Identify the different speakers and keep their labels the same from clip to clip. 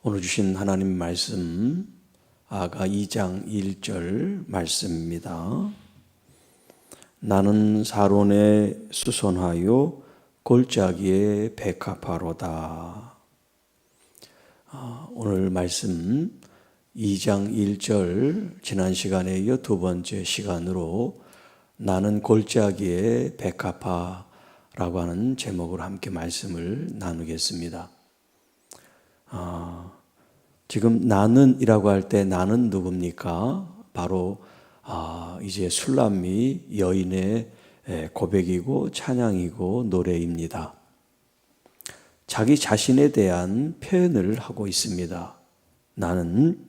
Speaker 1: 오늘 주신 하나님 말씀 아가 2장 1절 말씀입니다. 나는 사론에 수선하여 골짜기에 백합화로다. 오늘 말씀 2장 1절 지난 시간에 이어 두 번째 시간으로 나는 골짜기에 백합화라고 하는 제목으로 함께 말씀을 나누겠습니다. 지금 나는이라고 할 때 나는 누굽니까? 바로 이제 술람미 여인의 고백이고 찬양이고 노래입니다. 자기 자신에 대한 표현을 하고 있습니다. 나는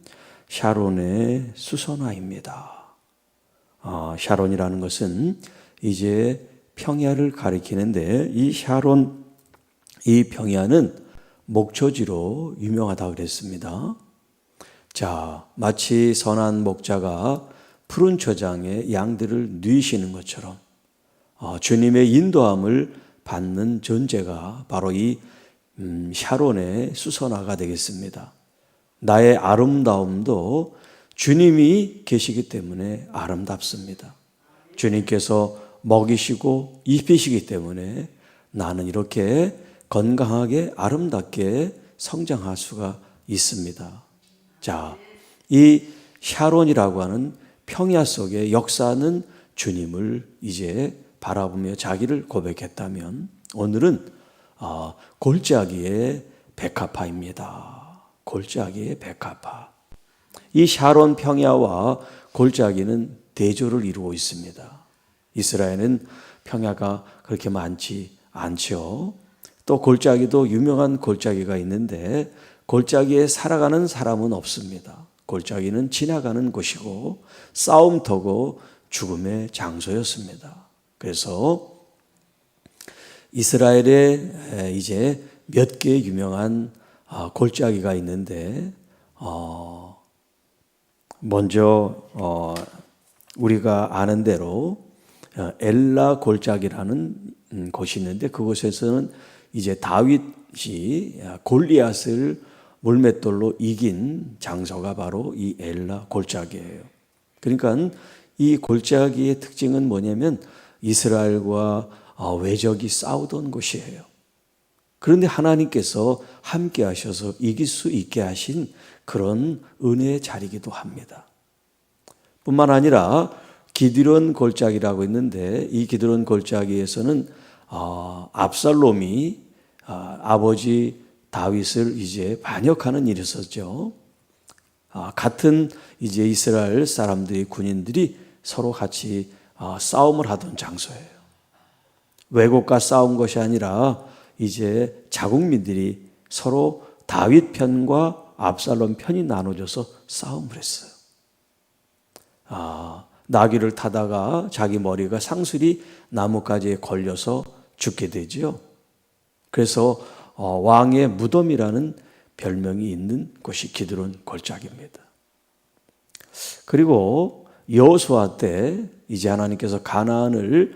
Speaker 1: 샤론의 수선화입니다. 샤론이라는 것은 이제 평야를 가리키는데 이 샤론, 이 평야는 목초지로 유명하다고 그랬습니다. 자, 마치 선한 목자가 푸른 초장에 양들을 누이시는 것처럼 주님의 인도함을 받는 존재가 바로 이 샤론의 수선화가 되겠습니다. 나의 아름다움도 주님이 계시기 때문에 아름답습니다. 주님께서 먹이시고 입히시기 때문에 나는 이렇게 건강하게 아름답게 성장할 수가 있습니다. 자, 이 샤론이라고 하는 평야 속의 역사는 주님을 이제 바라보며 자기를 고백했다면 오늘은 골짜기의 백합화입니다. 골짜기의 백합화. 이 샤론 평야와 골짜기는 대조를 이루고 있습니다. 이스라엘은 평야가 그렇게 많지 않죠. 또 골짜기도 유명한 골짜기가 있는데 골짜기에 살아가는 사람은 없습니다. 골짜기는 지나가는 곳이고 싸움터고 죽음의 장소였습니다. 그래서 이스라엘에 이제 몇 개 유명한 골짜기가 있는데 먼저 우리가 아는 대로 엘라 골짜기라는 곳이 있는데 그곳에서는 이제 다윗이 골리앗을 물맷돌로 이긴 장소가 바로 이 엘라 골짜기예요. 그러니까 이 골짜기의 특징은 뭐냐면 이스라엘과 외적이 싸우던 곳이에요. 그런데 하나님께서 함께 하셔서 이길 수 있게 하신 그런 은혜의 자리이기도 합니다. 뿐만 아니라 기드론 골짜기라고 있는데 이 기드론 골짜기에서는 압살롬이 아버지 다윗을 이제 반역하는 일이 있었죠. 같은 이제 이스라엘 사람들이 군인들이 서로 같이 싸움을 하던 장소예요. 왜곡과 싸운 것이 아니라 이제 자국민들이 서로 다윗 편과 압살롬 편이 나눠져서 싸움을 했어요. 나귀를 타다가 자기 머리가 상술이 나뭇가지에 걸려서 죽게 되죠. 그래서 왕의 무덤이라는 별명이 있는 곳이 기드론 골짜기입니다. 그리고 여호수아 때 이제 하나님께서 가나안을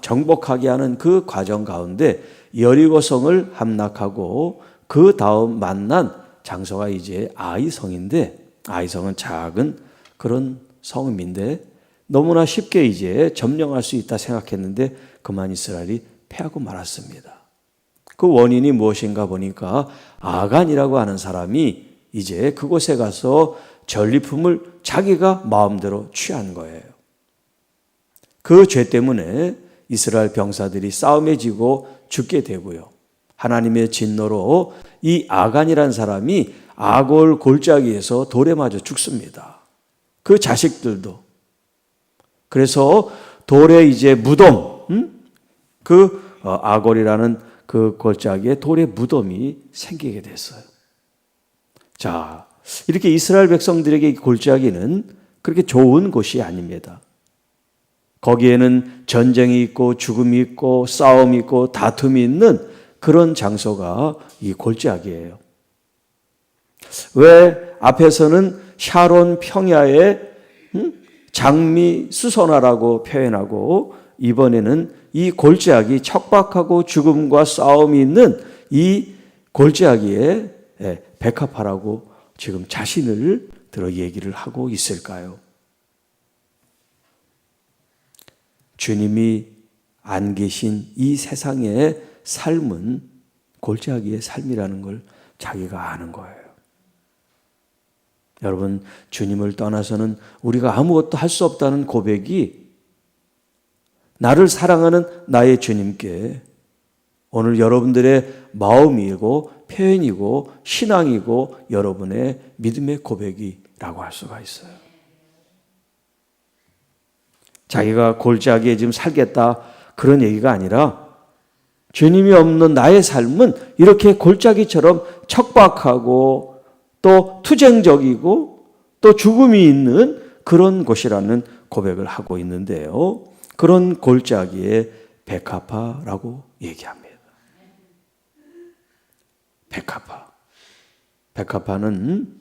Speaker 1: 정복하게 하는 그 과정 가운데 여리고성을 함락하고 그 다음 만난 장소가 이제 아이성인데 아이성은 작은 그런 성읍인데 너무나 쉽게 이제 점령할 수 있다 생각했는데 그만 이스라엘이 패하고 말았습니다. 그 원인이 무엇인가 보니까 아간이라고 하는 사람이 이제 그곳에 가서 전리품을 자기가 마음대로 취한 거예요. 그 죄 때문에 이스라엘 병사들이 싸움에 지고 죽게 되고요. 하나님의 진노로 이 아간이라는 사람이 아골 골짜기에서 돌에 맞아 죽습니다. 그 자식들도. 그래서 돌에 이제 무덤, 그 아골이라는 그 골짜기에 돌의 무덤이 생기게 됐어요. 자, 이렇게 이스라엘 백성들에게 이 골짜기는 그렇게 좋은 곳이 아닙니다. 거기에는 전쟁이 있고 죽음이 있고 싸움이 있고 다툼이 있는 그런 장소가 이 골짜기예요. 왜 앞에서는 샤론 평야의 장미 수선화라고 표현하고 이번에는 이 골짜기 척박하고 죽음과 싸움이 있는 이 골짜기에 백합화라고 지금 자신을 들어 얘기를 하고 있을까요? 주님이 안 계신 이 세상의 삶은 골짜기의 삶이라는 걸 자기가 아는 거예요. 여러분, 주님을 떠나서는 우리가 아무것도 할 수 없다는 고백이 나를 사랑하는 나의 주님께 오늘 여러분들의 마음이고 표현이고 신앙이고 여러분의 믿음의 고백이라고 할 수가 있어요. 자기가 골짜기에 지금 살겠다 그런 얘기가 아니라 주님이 없는 나의 삶은 이렇게 골짜기처럼 척박하고 또 투쟁적이고 또 죽음이 있는 그런 곳이라는 고백을 하고 있는데요. 그런 골짜기에 백합화라고 얘기합니다. 백합화. 백합화는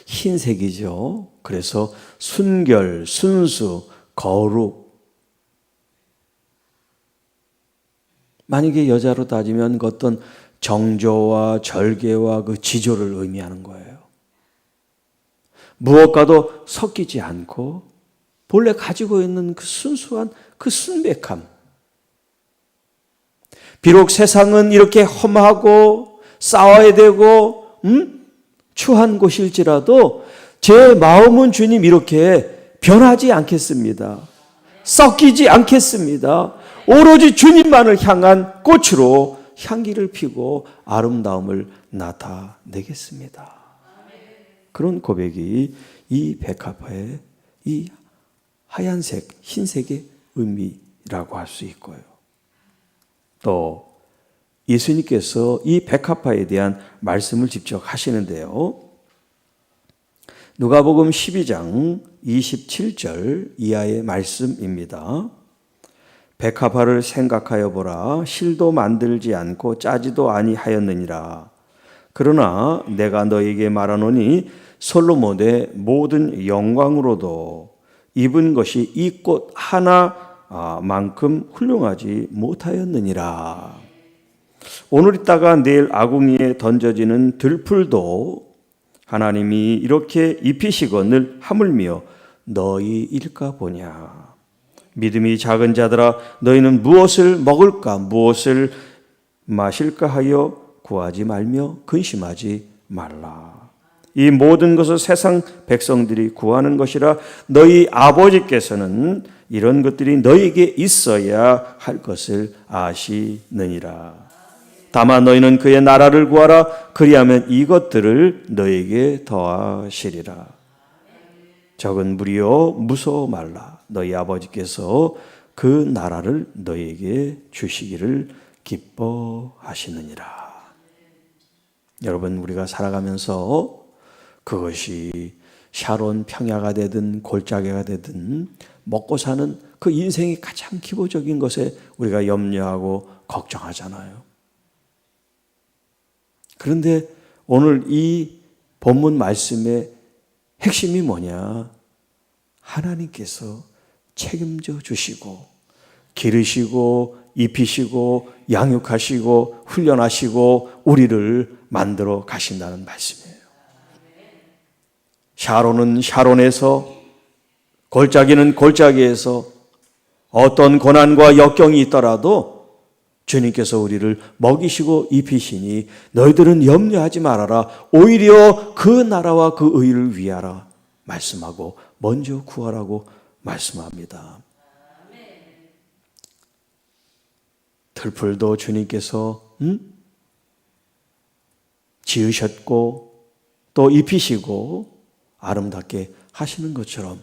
Speaker 1: 흰색이죠. 그래서 순결, 순수, 거룩. 만약에 여자로 따지면 그 어떤 정조와 절개와 그 지조를 의미하는 거예요. 무엇과도 섞이지 않고 본래 가지고 있는 그 순수한 그 순백함. 비록 세상은 이렇게 험하고 싸워야 되고 추한 곳일지라도 제 마음은 주님 이렇게 변하지 않겠습니다. 섞이지 않겠습니다. 오로지 주님만을 향한 꽃으로 향기를 피고 아름다움을 나타내겠습니다. 그런 고백이 이 백합화의 이 하얀색, 흰색의 의미라고 할 수 있고요. 또 예수님께서 이 백합화에 대한 말씀을 직접 하시는데요. 누가복음 12장 27절 이하의 말씀입니다. 백합화를 생각하여 보라. 실도 만들지 않고 짜지도 아니하였느니라. 그러나 내가 너에게 말하노니 솔로몬의 모든 영광으로도 입은 것이 이 꽃 하나만큼 훌륭하지 못하였느니라. 오늘 있다가 내일 아궁이에 던져지는 들풀도 하나님이 이렇게 입히시거늘 하물며 너희일까 보냐. 믿음이 작은 자들아 너희는 무엇을 먹을까 무엇을 마실까 하여 구하지 말며 근심하지 말라. 이 모든 것을 세상 백성들이 구하는 것이라 너희 아버지께서는 이런 것들이 너희에게 있어야 할 것을 아시느니라. 다만 너희는 그의 나라를 구하라. 그리하면 이것들을 너희에게 더하시리라. 적은 무리여 무서워 말라. 너희 아버지께서 그 나라를 너희에게 주시기를 기뻐하시느니라. 여러분, 우리가 살아가면서 그것이 샤론 평야가 되든 골짜기가 되든 먹고 사는 그 인생의 가장 기본적인 것에 우리가 염려하고 걱정하잖아요. 그런데 오늘 이 본문 말씀의 핵심이 뭐냐? 하나님께서 책임져 주시고 기르시고 입히시고 양육하시고 훈련하시고 우리를 만들어 가신다는 말씀이에요. 샤론은 샤론에서, 골짜기는 골짜기에서 어떤 고난과 역경이 있더라도 주님께서 우리를 먹이시고 입히시니 너희들은 염려하지 말아라. 오히려 그 나라와 그 의를 위하라 말씀하고 먼저 구하라고 말씀합니다. 들풀도 주님께서 지으셨고 또 입히시고 아름답게 하시는 것처럼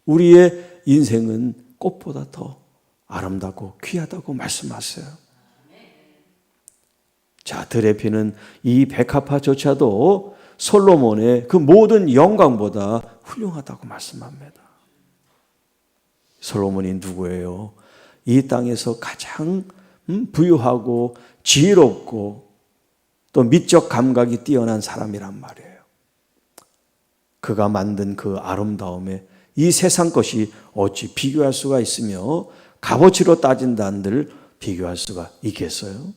Speaker 1: 우리의 인생은 꽃보다 더 아름답고 귀하다고 말씀하세요. 자, 들에 피는 이 백합화조차도 솔로몬의 그 모든 영광보다 훌륭하다고 말씀합니다. 솔로몬이 누구예요? 이 땅에서 가장 부유하고 지혜롭고 또 미적 감각이 뛰어난 사람이란 말이에요. 그가 만든 그 아름다움에 이 세상 것이 어찌 비교할 수가 있으며 값어치로 따진다 한들 비교할 수가 있겠어요?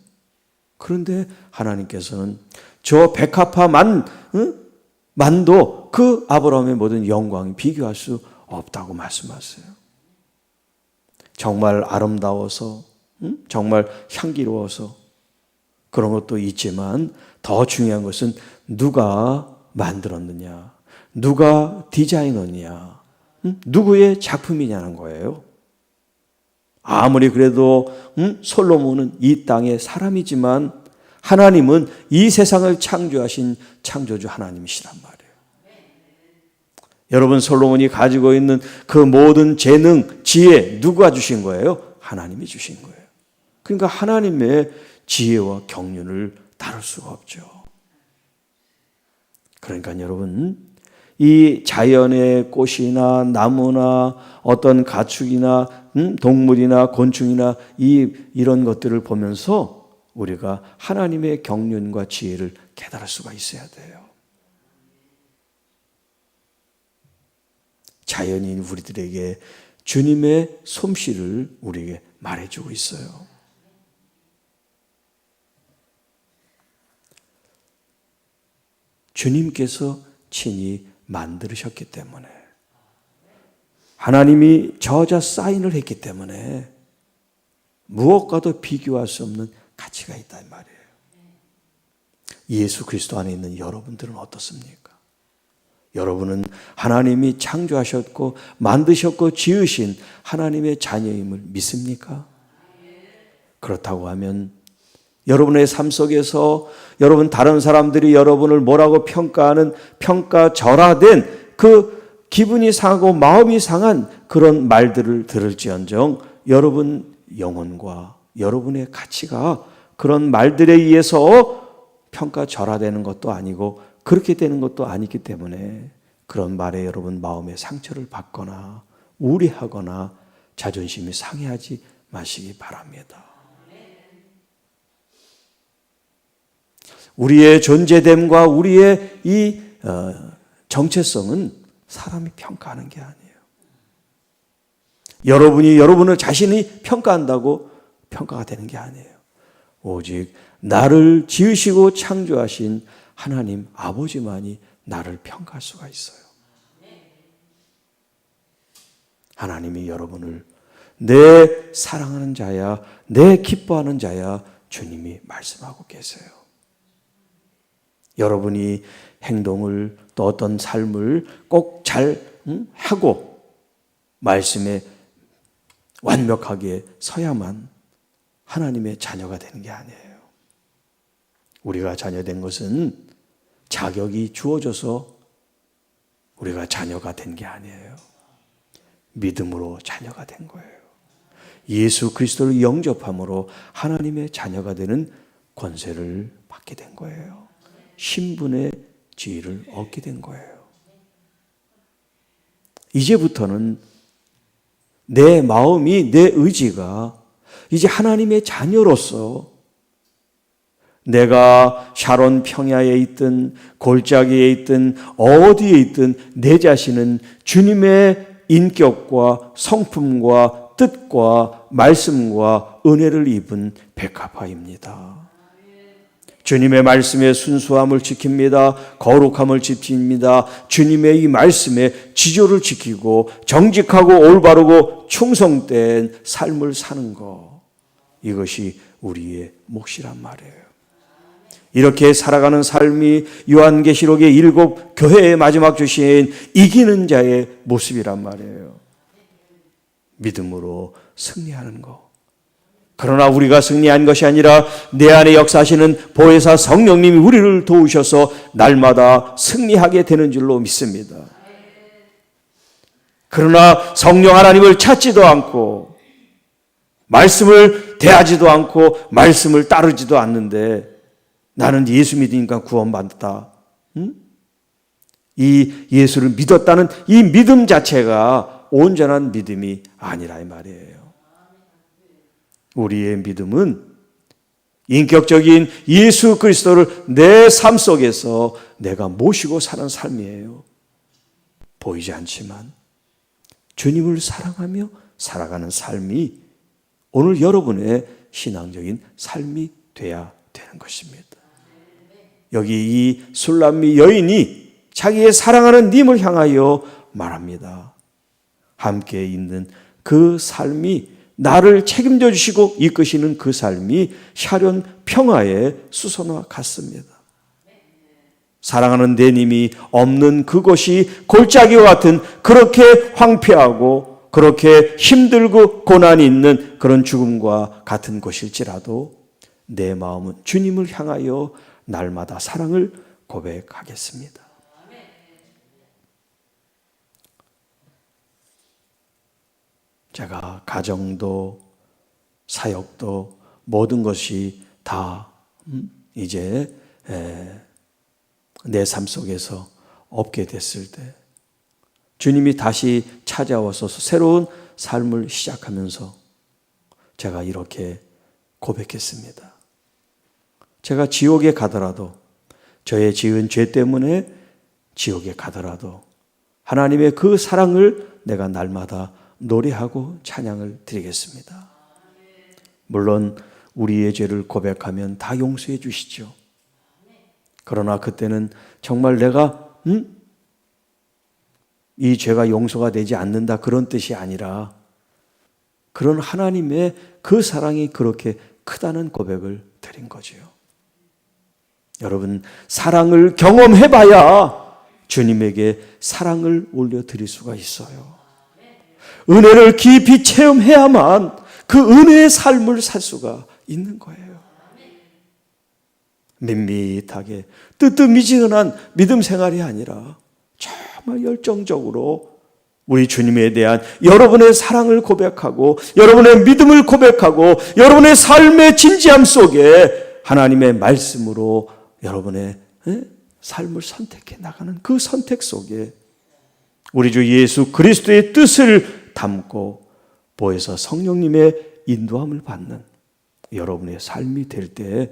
Speaker 1: 그런데 하나님께서는 저 백합화만 만도 그 아브라함의 모든 영광이 비교할 수 없다고 말씀하세요. 정말 아름다워서 정말 향기로워서 그런 것도 있지만 더 중요한 것은 누가 만들었느냐, 누가 디자이너냐, 누구의 작품이냐는 거예요. 아무리 그래도 솔로몬은 이 땅의 사람이지만 하나님은 이 세상을 창조하신 창조주 하나님이시란 말이에요. 여러분, 솔로몬이 가지고 있는 그 모든 재능, 지혜 누가 주신 거예요? 하나님이 주신 거예요. 그러니까 하나님의 지혜와 경륜을 다룰 수가 없죠. 그러니까 여러분, 이 자연의 꽃이나 나무나 어떤 가축이나 동물이나 곤충이나 이런 것들을 보면서 우리가 하나님의 경륜과 지혜를 깨달을 수가 있어야 돼요. 자연이 우리들에게 주님의 솜씨를 우리에게 말해주고 있어요. 주님께서 친히 만들으셨기 때문에, 하나님이 저자 사인을 했기 때문에 무엇과도 비교할 수 없는 가치가 있단 말이에요. 예수 그리스도 안에 있는 여러분들은 어떻습니까? 여러분은 하나님이 창조하셨고 만드셨고 지으신 하나님의 자녀임을 믿습니까? 그렇다고 하면 여러분의 삶 속에서 여러분 다른 사람들이 여러분을 뭐라고 평가하는 평가절하된 그 기분이 상하고 마음이 상한 그런 말들을 들을지언정 여러분 영혼과 여러분의 가치가 그런 말들에 의해서 평가절하되는 것도 아니고 그렇게 되는 것도 아니기 때문에 그런 말에 여러분 마음의 상처를 받거나 우려하거나 자존심이 상해하지 마시기 바랍니다. 우리의 존재됨과 우리의 이 정체성은 사람이 평가하는 게 아니에요. 여러분이 여러분을 자신이 평가한다고 평가가 되는 게 아니에요. 오직 나를 지으시고 창조하신 하나님 아버지만이 나를 평가할 수가 있어요. 하나님이 여러분을 내 사랑하는 자야, 내 기뻐하는 자야 주님이 말씀하고 계세요. 여러분이 행동을 또 어떤 삶을 꼭 잘 하고 말씀에 완벽하게 서야만 하나님의 자녀가 되는 게 아니에요. 우리가 자녀된 것은 자격이 주어져서 우리가 자녀가 된 게 아니에요. 믿음으로 자녀가 된 거예요. 예수 그리스도를 영접함으로 하나님의 자녀가 되는 권세를 받게 된 거예요. 신분의 지위를 얻게 된 거예요. 이제부터는 내 마음이, 내 의지가 이제 하나님의 자녀로서 내가 샤론 평야에 있든 골짜기에 있든 어디에 있든 내 자신은 주님의 인격과 성품과 뜻과 말씀과 은혜를 입은 백합화입니다. 주님의 말씀에 순수함을 지킵니다. 거룩함을 지킵니다. 주님의 이 말씀에 지조를 지키고 정직하고 올바르고 충성된 삶을 사는 것, 이것이 우리의 몫이란 말이에요. 이렇게 살아가는 삶이 요한계시록의 7 교회의 마지막 주신 이기는 자의 모습이란 말이에요. 믿음으로 승리하는 것. 그러나 우리가 승리한 것이 아니라 내 안에 역사하시는 보혜사 성령님이 우리를 도우셔서 날마다 승리하게 되는 줄로 믿습니다. 그러나 성령 하나님을 찾지도 않고 말씀을 대하지도 않고 말씀을 따르지도 않는데 나는 예수 믿으니까 구원받았다. 이 예수를 믿었다는 이 믿음 자체가 온전한 믿음이 아니라 이 말이에요. 우리의 믿음은 인격적인 예수 그리스도를 내 삶 속에서 내가 모시고 사는 삶이에요. 보이지 않지만 주님을 사랑하며 살아가는 삶이 오늘 여러분의 신앙적인 삶이 돼야 되는 것입니다. 여기 이 술람미 여인이 자기의 사랑하는 님을 향하여 말합니다. 함께 있는 그 삶이, 나를 책임져 주시고 이끄시는 그 삶이 샤론 평화의 수선화 같습니다. 사랑하는 내 님이 없는 그곳이 골짜기와 같은, 그렇게 황폐하고 그렇게 힘들고 고난이 있는 그런 죽음과 같은 곳일지라도 내 마음은 주님을 향하여 날마다 사랑을 고백하겠습니다. 제가 가정도 사역도 모든 것이 다 이제 내 삶 속에서 없게 됐을 때 주님이 다시 찾아와서 새로운 삶을 시작하면서 제가 이렇게 고백했습니다. 제가 지옥에 가더라도, 저의 지은 죄 때문에 지옥에 가더라도 하나님의 그 사랑을 내가 날마다 노래하고 찬양을 드리겠습니다. 물론 우리의 죄를 고백하면 다 용서해 주시죠. 그러나 그때는 정말 내가 이 죄가 용서가 되지 않는다, 그런 뜻이 아니라 그런 하나님의 그 사랑이 그렇게 크다는 고백을 드린 거죠. 여러분, 사랑을 경험해봐야 주님에게 사랑을 올려드릴 수가 있어요. 은혜를 깊이 체험해야만 그 은혜의 삶을 살 수가 있는 거예요. 밋밋하게 뜨뜻미지근한 믿음 생활이 아니라 정말 열정적으로 우리 주님에 대한 여러분의 사랑을 고백하고, 여러분의 믿음을 고백하고, 여러분의 삶의 진지함 속에 하나님의 말씀으로 여러분의 삶을 선택해 나가는 그 선택 속에 우리 주 예수 그리스도의 뜻을 담고 보혜사 성령님의 인도함을 받는 여러분의 삶이 될 때,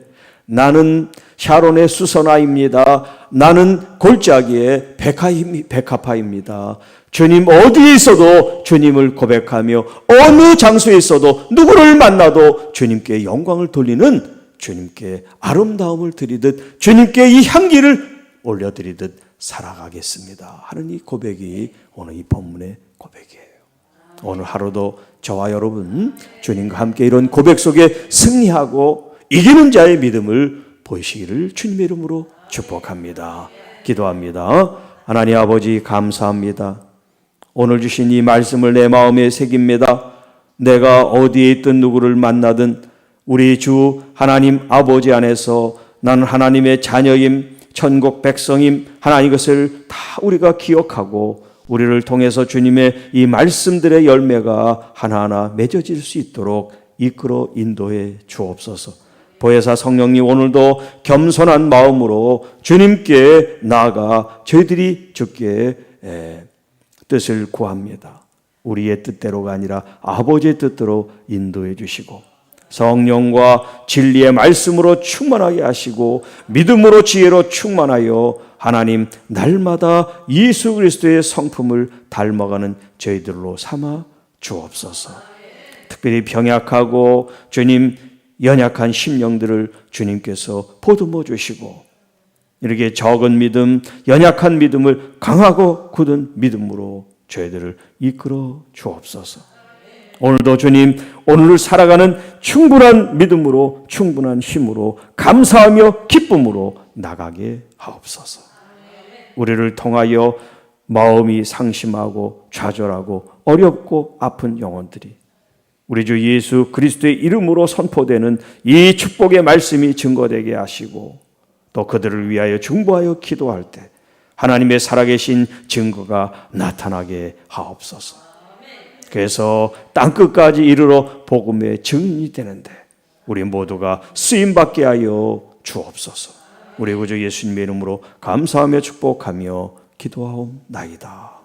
Speaker 1: 나는 샤론의 수선화입니다. 나는 골짜기의 백합화입니다. 주님 어디에 있어도 주님을 고백하며 어느 장소에 있어도 누구를 만나도 주님께 영광을 돌리는, 주님께 아름다움을 드리듯 주님께 이 향기를 올려드리듯 살아가겠습니다 하는 이 고백이 오늘 이 본문의 고백이에요. 오늘 하루도 저와 여러분 주님과 함께 이런 고백 속에 승리하고 이기는 자의 믿음을 보이시기를 주님의 이름으로 축복합니다. 기도합니다. 하나님 아버지, 감사합니다. 오늘 주신 이 말씀을 내 마음에 새깁니다. 내가 어디에 있든 누구를 만나든 우리 주 하나님 아버지 안에서 나는 하나님의 자녀임, 천국 백성임, 하나님 것을 다 우리가 기억하고 우리를 통해서 주님의 이 말씀들의 열매가 하나하나 맺어질 수 있도록 이끌어 인도해 주옵소서. 보혜사 성령님, 오늘도 겸손한 마음으로 주님께 나아가 저희들이 주께 뜻을 구합니다. 우리의 뜻대로가 아니라 아버지의 뜻대로 인도해 주시고 성령과 진리의 말씀으로 충만하게 하시고 믿음으로 지혜로 충만하여 하나님 날마다 예수 그리스도의 성품을 닮아가는 저희들로 삼아 주옵소서. 특별히 병약하고 주님 연약한 심령들을 주님께서 보듬어 주시고 이렇게 적은 믿음, 연약한 믿음을 강하고 굳은 믿음으로 저희들을 이끌어 주옵소서. 오늘도 주님, 오늘을 살아가는 충분한 믿음으로, 충분한 힘으로, 감사하며 기쁨으로 나가게 하옵소서. 우리를 통하여 마음이 상심하고 좌절하고 어렵고 아픈 영혼들이 우리 주 예수 그리스도의 이름으로 선포되는 이 축복의 말씀이 증거되게 하시고 또 그들을 위하여 중보하여 기도할 때 하나님의 살아계신 증거가 나타나게 하옵소서. 그래서 땅끝까지 이르러 복음의 증인이 되는데 우리 모두가 쓰임받게 하여 주옵소서. 우리 구주 예수님의 이름으로 감사하며 축복하며 기도하옵나이다.